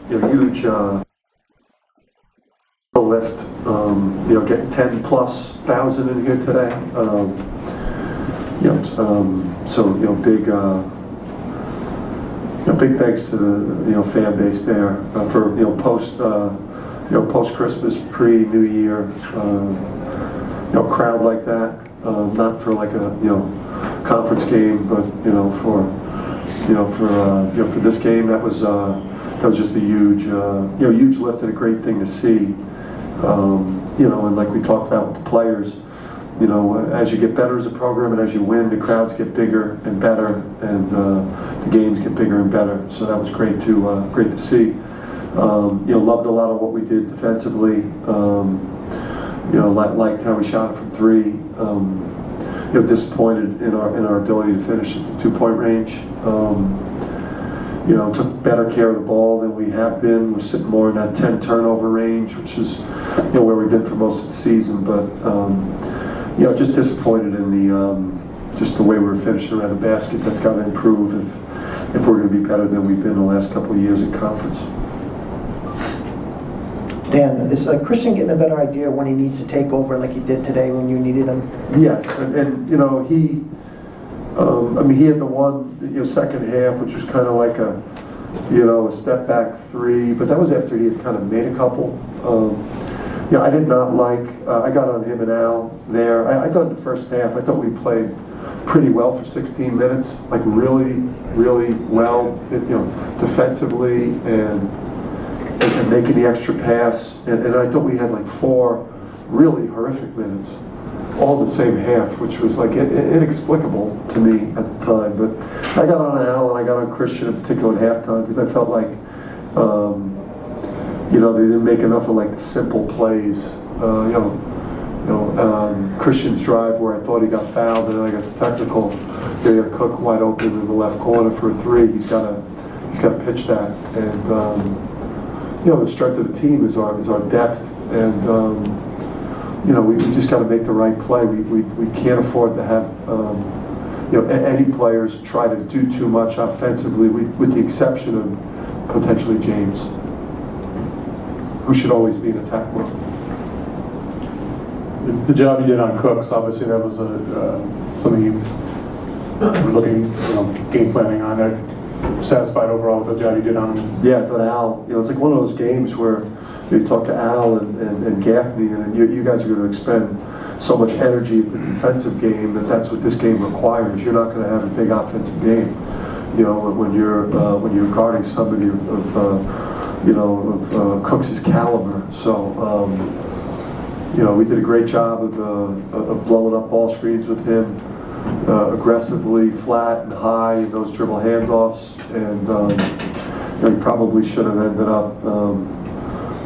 Huge lift. Getting 10,000+ in here today. So big. Big thanks to the fan base there for post Christmas, pre New Year. Crowd like that. Not for like a conference game, but for this game that was just a huge huge lift and a great thing to see. And like we talked about with the players, as you get better as a program and as you win, the crowds get bigger and better, and the games get bigger and better. So that was great to see. Loved a lot of what we did defensively. Liked how we shot it from three. Disappointed in our ability to finish at the 2-point range. Took better care of the ball than we have been. We're sitting more in that 10 turnover range, which is where we've been for most of the season. But just disappointed in just the way we were finishing around the basket. That's got to improve if we're going to be better than we've been the last couple of years in conference. Dan, is Christian getting a better idea when he needs to take over like he did today when you needed him? Yes, and he had the one second half, which was kind of like a step back three, but that was after he had kind of made a couple. I did not like. I got on him and Al there. I thought in the first half, I thought we played pretty well for 16 minutes, like really, really well, defensively and making the extra pass. And I thought we had like 4 really horrific minutes, all in the same half, which was like inexplicable to me at the time. But I got on Al and I got on Christian in particular at halftime because I felt like, they didn't make enough of like the simple plays. Christian's drive where I thought he got fouled and then I got the technical. They got Cook wide open in the left corner for a 3. He's got to pitch that. And the strength of the team is our depth, and we just got to make the right play. We can't afford to have any players try to do too much offensively, with the exception of potentially James, who should always be in attack mode. The job you did on Cooks, obviously that was something you were looking, game planning on. Satisfied overall with the job you did on him? Yeah, I thought Al, it's like one of those games where you talk to Al and Gaffney, and you guys are going to expend so much energy at the defensive game that's what this game requires. You're not going to have a big offensive game, when you're guarding somebody of Cooks' caliber. So, we did a great job of blowing up ball screens with him. Aggressively, flat and high in those dribble handoffs, and he probably should have ended up,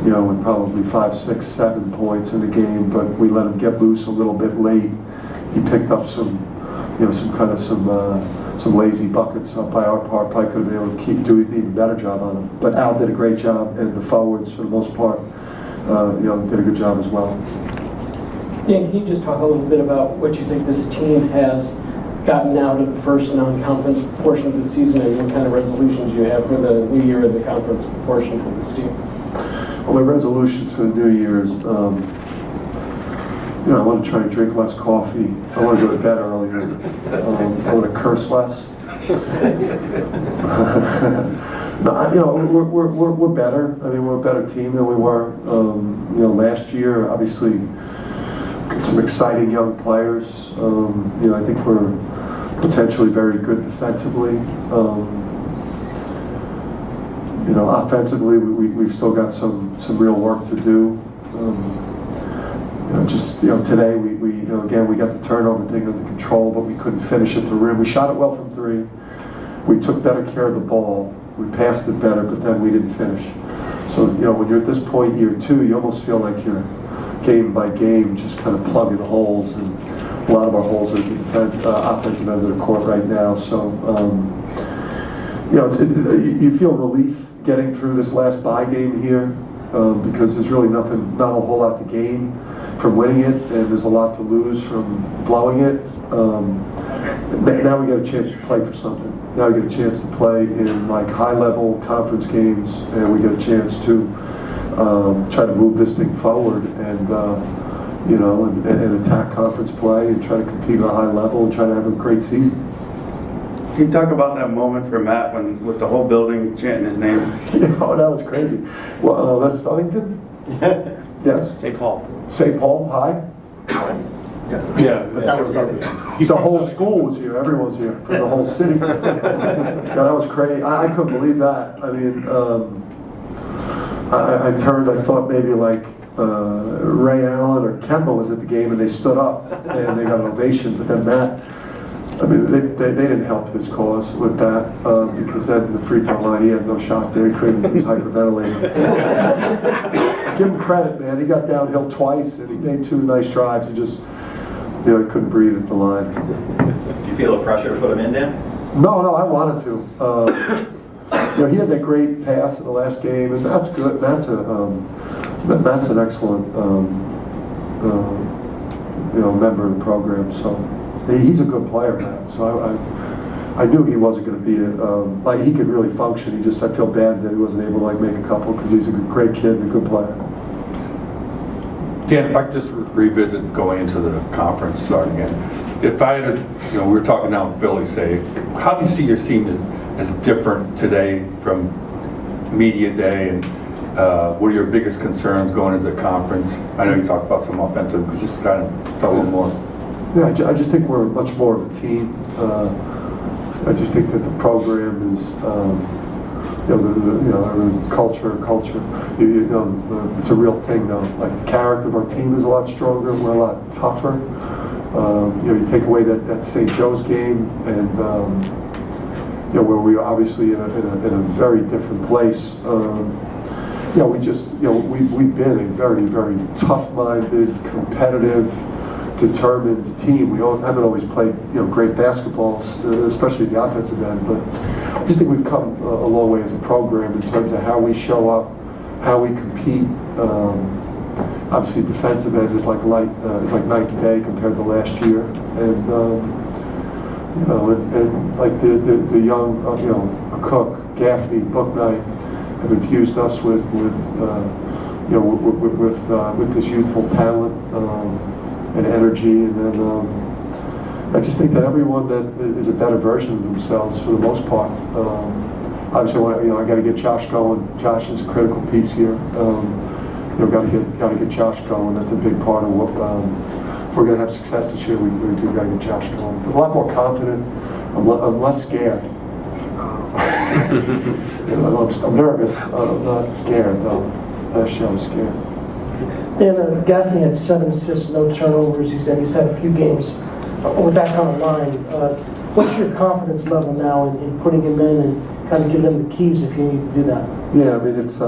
with probably 5, 6, 7 points in the game. But we let him get loose a little bit late. He picked up some lazy buckets by our part. Probably could have been able to do an even better job on him. But Al did a great job, and the forwards, for the most part, did a good job as well. Dan, can you just talk a little bit about what you think this team has gotten out of the first non-conference portion of the season, and what kind of resolutions you have for the new year and the conference portion for this team? Well, my resolutions for the new year is, I want to try and drink less coffee. I want to go to bed earlier. I want to curse less. We're better. I mean, we're a better team than we were, last year. Obviously, some exciting young players. I think we're potentially very good defensively. Offensively, we've still got some real work to do. Today we again we got the turnover thing under control, but we couldn't finish at the rim. We shot it well from 3. We took better care of the ball. We passed it better, but then we didn't finish. So when you're at this point, year 2, you almost feel like you're game by game just kind of plugging holes, and a lot of our holes are at the offensive end of the court right now. So you feel relief getting through this last bye game here, because there's really not a whole lot to gain from winning it, and there's a lot to lose from blowing it. now we get a chance to play for something. Now we get a chance to play in like high-level conference games, and we get a chance to try to move this thing forward and and attack conference play and try to compete at a high level and try to have a great season. Can you talk about that moment for Matt when with the whole building chanting his name? Oh, that was crazy. Well, that's Southington? Yes. St. Paul. St. Paul High? Yeah, That was something. He's The from whole Southern. school was here, everyone's here, from the whole city. Yeah, that was crazy. I couldn't believe that. I mean, I turned, I thought maybe like Ray Allen or Kemba was at the game and they stood up and they got an ovation, but then Matt, I mean, they didn't help his cause with that because then the free throw line, he had no shot there, he couldn't, he was hyperventilating. Give him credit, man, he got downhill twice and he made 2 nice drives, he just, he couldn't breathe at the line. Do you feel the pressure to put him in, Dan? No, I wanted to. He had that great pass in the last game, and Matt's good. Matt's an excellent, member of the program. So he's a good player, Matt. So I knew he wasn't going to be like he could really function. I feel bad that he wasn't able to like make a couple because he's a great kid and a good player. Dan, if I could just revisit going into the conference starting again. If I had, we were talking now in Philly, say, how do you see your team as different today from media day, and what are your biggest concerns going into the conference? I know you talked about some offensive, but just kind of tell a little more. Yeah, I just think we're much more of a team. I just think that the program is, culture. It's a real thing now. Like the character of our team is a lot stronger. We're a lot tougher. You take away that St. Joe's game, and where we are obviously in a very different place. We've been a very, very tough-minded, competitive, determined team. We haven't always played great basketball, especially the offensive end, but I just think we've come a long way as a program in terms of how we show up, how we compete. Obviously, defensive end is like night and day compared to last year, and like the young Cook, Gaffney, Booknight have infused us with this youthful talent and energy, and then I just think that everyone that is a better version of themselves for the most part. Obviously, I got to get Josh going. Josh is a critical piece here. Got to get Josh going. That's a big part of what. If we're going to have success this year, we do got to get Josh going. I'm a lot more confident. I'm less scared. I'm nervous. I'm not scared though. Last year I was scared. Dan, Gaffney had 7 assists, no turnovers. He's had a few games with that kind of line. What's your confidence level now in putting him in and kind of giving him the keys if you need to do that? Yeah, I mean it's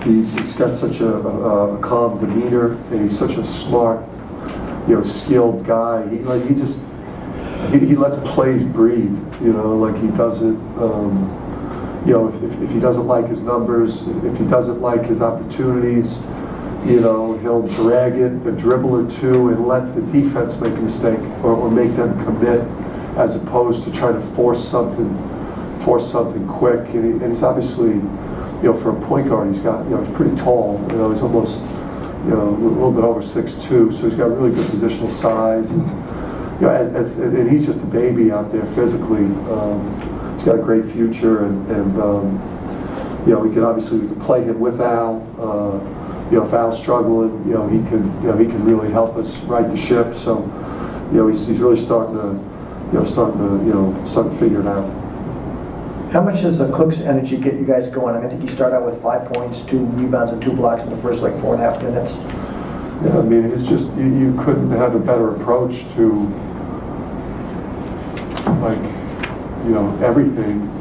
he's got such a calm demeanor, and he's such a smart, skilled guy. He lets plays breathe. Like he doesn't. If he doesn't like his numbers, if he doesn't like his opportunities, he'll drag it a dribble or two and let the defense make a mistake or make them commit, as opposed to trying to force something quick. And he's obviously, for a point guard, he's pretty tall. He's almost, a little bit over 6'2", so he's got really good positional size. And, and he's just a baby out there physically. He's got a great future, and we can play him with Al. If Al's struggling, he can really help us right the ship. So, he's really starting to figure it out. How much does Cook's energy get you guys going? I think you start out with 5 points, 2 rebounds, and 2 blocks in the first 4.5 minutes. Yeah, I mean, it's just you couldn't have a better approach to everything.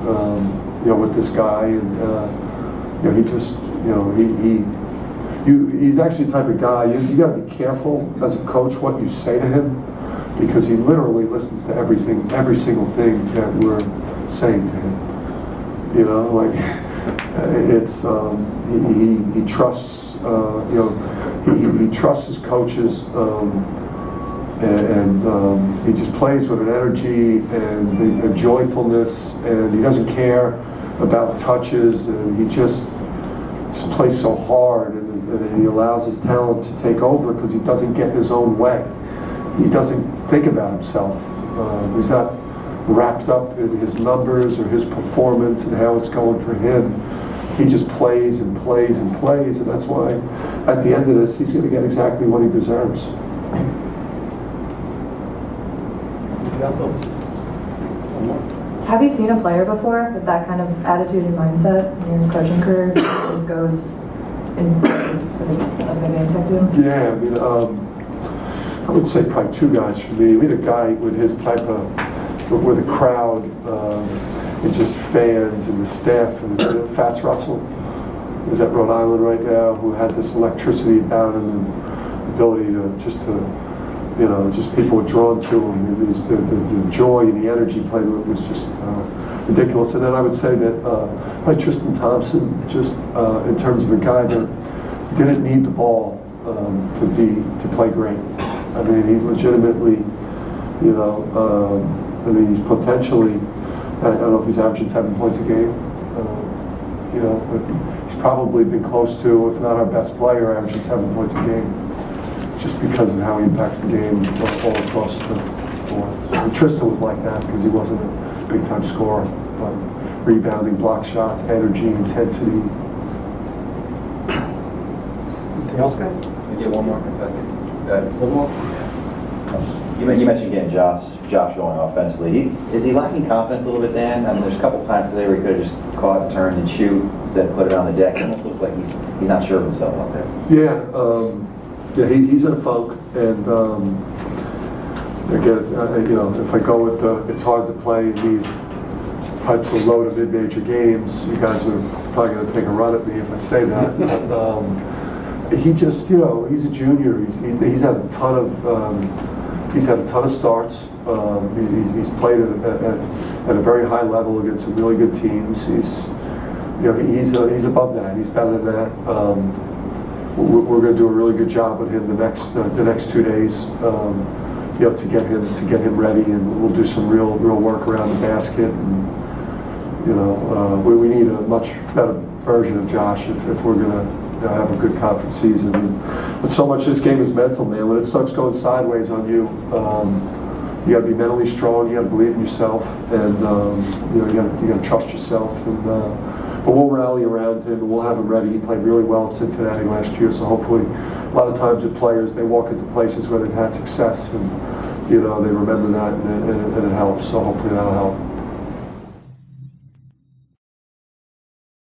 With this guy, and he's actually the type of guy you got to be careful as a coach what you say to him, because he literally listens to every single thing that we're saying to him. It's he trusts he trusts his coaches and he just plays with an energy and a joyfulness, and he doesn't care about touches, and he just plays so hard, and he allows his talent to take over because he doesn't get in his own way. He doesn't think about himself. He's not wrapped up in his numbers or his performance and how it's going for him. He just plays and plays and plays, and that's why at the end of this, he's going to get exactly what he deserves. Have you seen a player before with that kind of attitude and mindset in your coaching career? It just goes in a big impact to? Yeah, I mean, I would say probably two guys for me. We had a guy with his type of, with a crowd, and just fans and the staff, and Fats Russell is at Rhode Island right now, who had this electricity about him and ability just people were drawn to him. The joy and the energy he played with was just ridiculous. And then I would say that like Tristan Thompson, just in terms of a guy that didn't need the ball to play great. I mean, he legitimately, he's potentially, I don't know if he's averaging 7 points a game, but he's probably been close to, if not our best player, averaging 7 points a game, just because of how he impacts the game all across the board. And Tristan was like that because he wasn't a big-time scorer, but rebounding, block shots, energy, intensity. Anything else, guys? Can we get one more? One more? You mentioned getting Josh going offensively. Is he lacking confidence a little bit, Dan? I mean, there's a couple times today where he could have just caught and turned and shoot instead of put it on the deck. It almost looks like he's not sure of himself out there. Yeah, he's in a funk, and again, if I go with it's hard to play in these types of low to mid-major games. You guys are probably going to take a run at me if I say that. But, he just, he's a junior. He's had a ton of starts. He's played at a very high level against some really good teams. He's above that. He's better than that. We're going to do a really good job with him the next 2 days, to get him ready, and we'll do some real work around the basket. And, we need a much better version of Josh if we're going to have a good conference season. But so much of this game is mental, man. When it starts going sideways on you, you got to be mentally strong. You got to believe in yourself, and you got to trust yourself. And but we'll rally around him, and we'll have him ready. He played really well at Cincinnati last year, so hopefully, a lot of times with players, they walk into places where they've had success, and they remember that, and it helps. So hopefully that'll help.